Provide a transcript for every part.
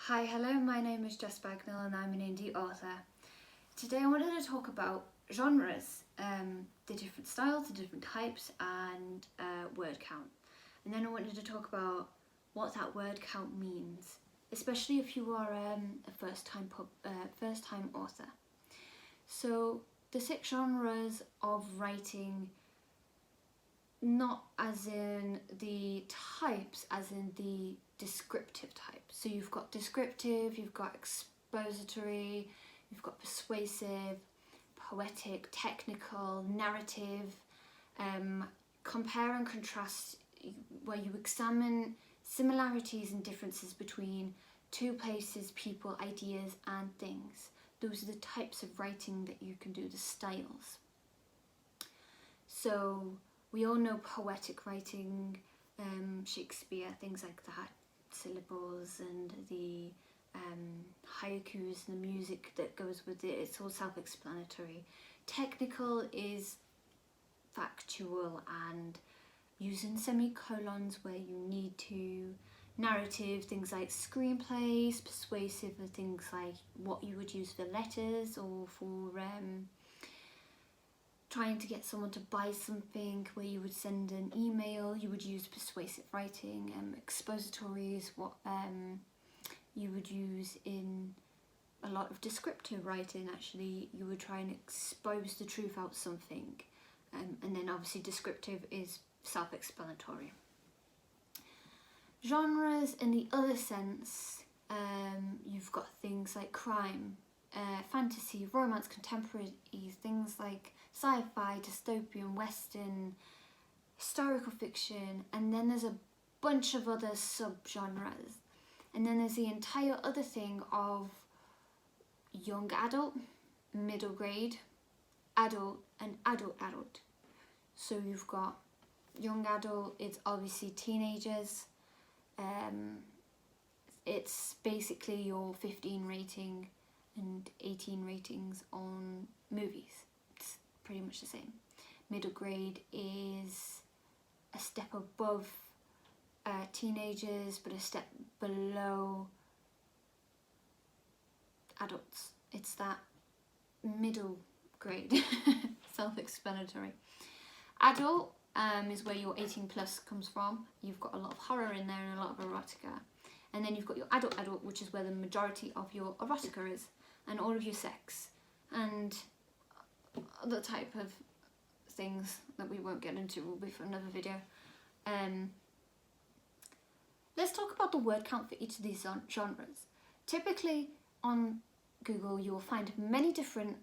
Hi, hello, my name is Jess Bagnall and I'm an indie author. Today I wanted to talk about genres, the different styles, the different types and word count. And then I wanted to talk about what that word count means, especially if you are a first-time author. So the 6 genres of writing, not as in the types, as in the descriptive type. So you've got descriptive, you've got expository, you've got persuasive, poetic, technical, narrative, compare and contrast, where you examine similarities and differences between two places, people, ideas and things. Those are the types of writing that you can do, the styles. So we all know poetic writing, Shakespeare, things like that, syllables and the haikus and the music that goes with it, it's all self-explanatory. Technical is factual and using semicolons where you need to. Narrative, things like screenplays. Persuasive are things like what you would use for letters or for trying to get someone to buy something, where you would send an email, you would use persuasive writing. Expository is what you would use in a lot of descriptive writing. Actually, you would try and expose the truth out something, and then obviously descriptive is self-explanatory. Genres in the other sense, you've got things like crime, fantasy, romance, contemporary, things like sci-fi, dystopian, western, historical fiction, and then there's a bunch of other subgenres. And then there's the entire other thing of young adult, middle grade, adult, and adult. So you've got young adult, it's obviously teenagers. It's basically your 15 rating and 18 ratings on movies. It's pretty much the same. Middle grade is a step above teenagers, but a step below adults. It's that middle grade, self-explanatory. Adult is where your 18 plus comes from. You've got a lot of horror in there and a lot of erotica. And then you've got your adult, which is where the majority of your erotica is, and all of your sex and other type of things that we won't get into, will be for another video. Let's talk about the word count for each of these genres. Typically on Google you will find many different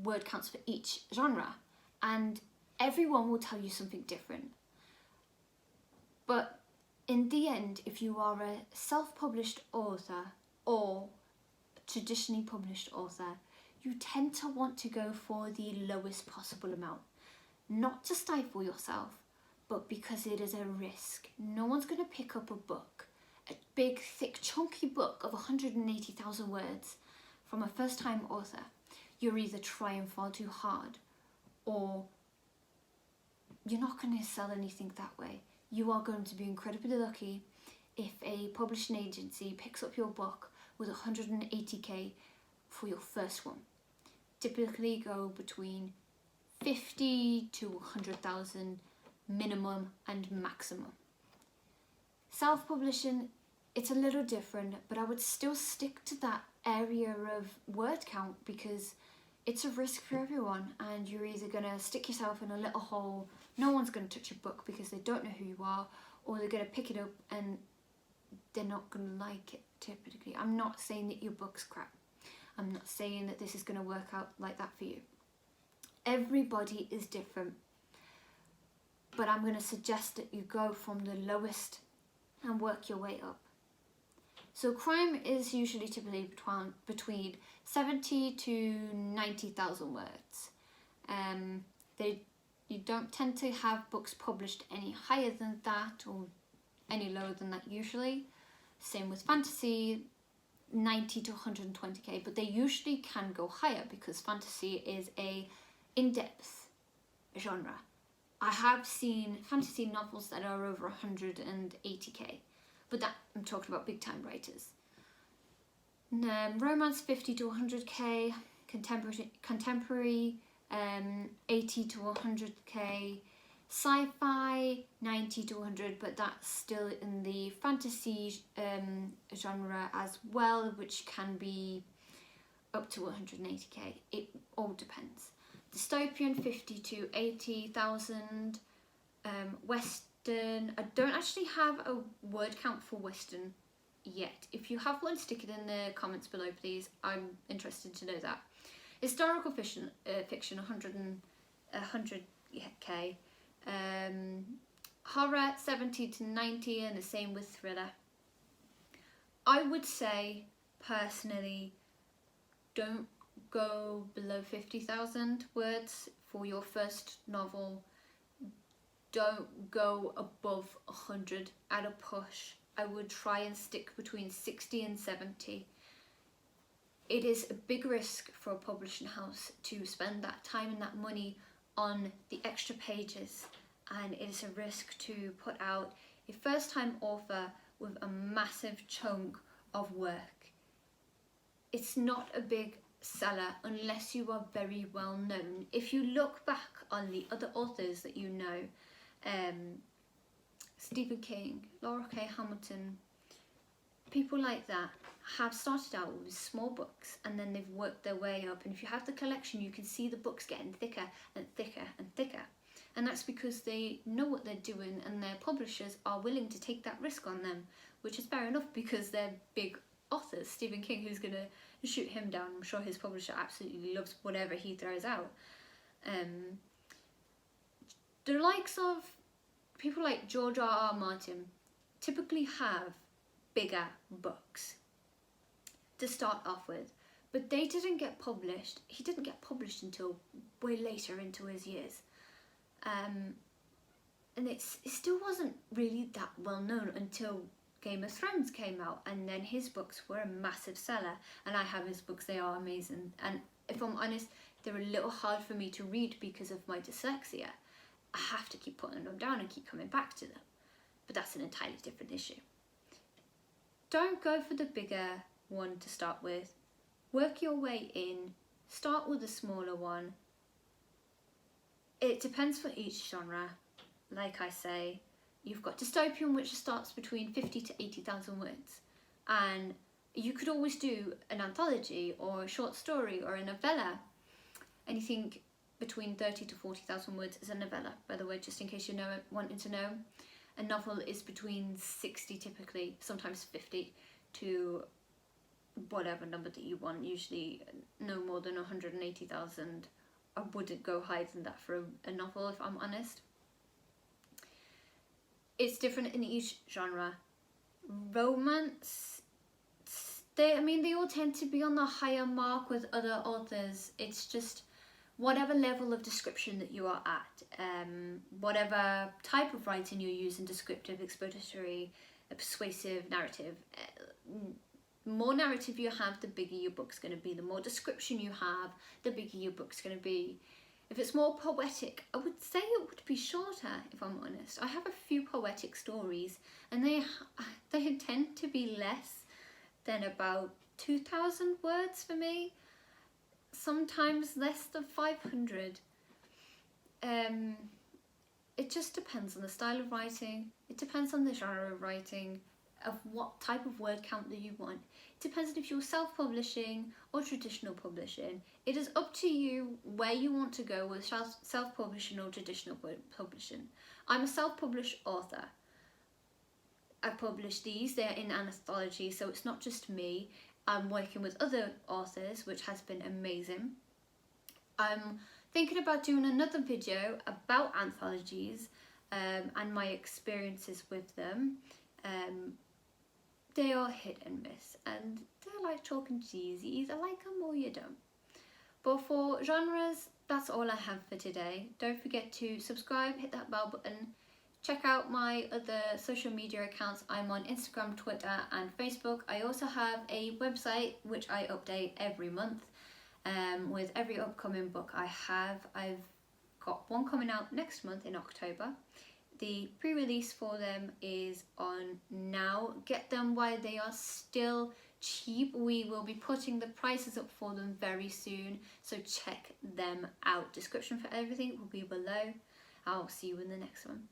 word counts for each genre, and everyone will tell you something different. But in the end, if you are a self-published author or traditionally published author, you tend to want to go for the lowest possible amount. Not to stifle yourself, but because it is a risk. No one's going to pick up a book, a big, thick, chunky book of 180,000 words from a first-time author. You're either trying far too hard, or you're not going to sell anything that way. You are going to be incredibly lucky if a publishing agency picks up your book with 180k for your first one. Typically go between 50 to 100,000 minimum and maximum. Self-publishing, it's a little different, but I would still stick to that area of word count because it's a risk for everyone, and you're either going to stick yourself in a little hole, no one's going to touch your book because they don't know who you are, or they're going to pick it up and they're not going to like it typically. I'm not saying that your book's crap. I'm not saying that this is going to work out like that for you. Everybody is different, but I'm going to suggest that you go from the lowest and work your way up. So crime is usually typically between 70 to 90,000 words. You don't tend to have books published any higher than that or any lower than that usually. Same with fantasy, 90 to 120k, but they usually can go higher because fantasy is a in-depth genre. I have seen fantasy novels that are over 180k, but that I'm talking about big time writers. Romance 50 to 100k, contemporary 80 to 100k, sci-fi 90 to 100, but that's still in the fantasy genre as well, which can be up to 180k. It all depends. Dystopian 50 to 80,000. Western, I don't actually have a word count for Western yet. If you have one, stick it in the comments below, please. I'm interested to know that. Historical fiction 100k. Horror 70 to 90, and the same with thriller. I would say personally, don't go below 50,000 words for your first novel. Don't go above 100 at a push. I would try and stick between 60 and 70. It is a big risk for a publishing house to spend that time and that money on the extra pages, and it is a risk to put out a first-time author with a massive chunk of work. It's not a big seller unless you are very well known. If you look back on the other authors that you know, Stephen King, Laura K. Hamilton, people like that have started out with small books and then they've worked their way up, and if you have the collection you can see the books getting thicker and thicker and thicker, and that's because they know what they're doing and their publishers are willing to take that risk on them, which is fair enough because they're big authors. Stephen King, who's going to shoot him down? I'm sure his publisher absolutely loves whatever he throws out. The likes of people like George R.R. Martin typically have bigger books to start off with, but they didn't get published. He didn't get published until way later into his years. And it still wasn't really that well known until Game of Thrones came out, and then his books were a massive seller, and I have his books. They are amazing, and if I'm honest, they're a little hard for me to read because of my dyslexia. I have to keep putting them down and keep coming back to them, but that's an entirely different issue. Don't go for the bigger one to start with. Work your way in. Start with a smaller one. It depends for each genre. Like I say, you've got dystopian, which starts between 50 to 80,000 words, and you could always do an anthology or a short story or a novella. Anything between 30 to 40,000 words is a novella, by the way, just in case you're wanting to know. A novel is between 60 typically, sometimes 50, to whatever number that you want, usually no more than 180,000. I wouldn't go higher than that for a novel, if I'm honest. It's different in each genre. Romance, they all tend to be on the higher mark with other authors. It's just whatever level of description that you are at, whatever type of writing you're using, descriptive, expository, persuasive, narrative. More narrative you have, the bigger your book's going to be. The more description you have, the bigger your book's going to be. If it's more poetic, I would say it would be shorter, if I'm honest. I have a few poetic stories, and they tend to be less than about 2,000 words for me. Sometimes less than 500. It just depends on the style of writing. It depends on the genre of writing, of what type of word count that you want. It depends on if you're self-publishing or traditional publishing. It is up to you where you want to go with self-publishing or traditional publishing. I'm a self-published author. I publish these, they're in anthology, so it's not just me. I'm working with other authors, which has been amazing. I'm thinking about doing another video about anthologies and my experiences with them. They are hit and miss, and they're like chalk and cheese. You either like them or you don't. But for genres, that's all I have for today. Don't forget to subscribe, hit that bell button. Check out my other social media accounts. I'm on Instagram, Twitter and Facebook. I also have a website which I update every month with every upcoming book I have. I've got one coming out next month in October. The pre-release for them is on now. Get them while they are still cheap. We will be putting the prices up for them very soon, so check them out. Description for everything will be below. I'll see you in the next one.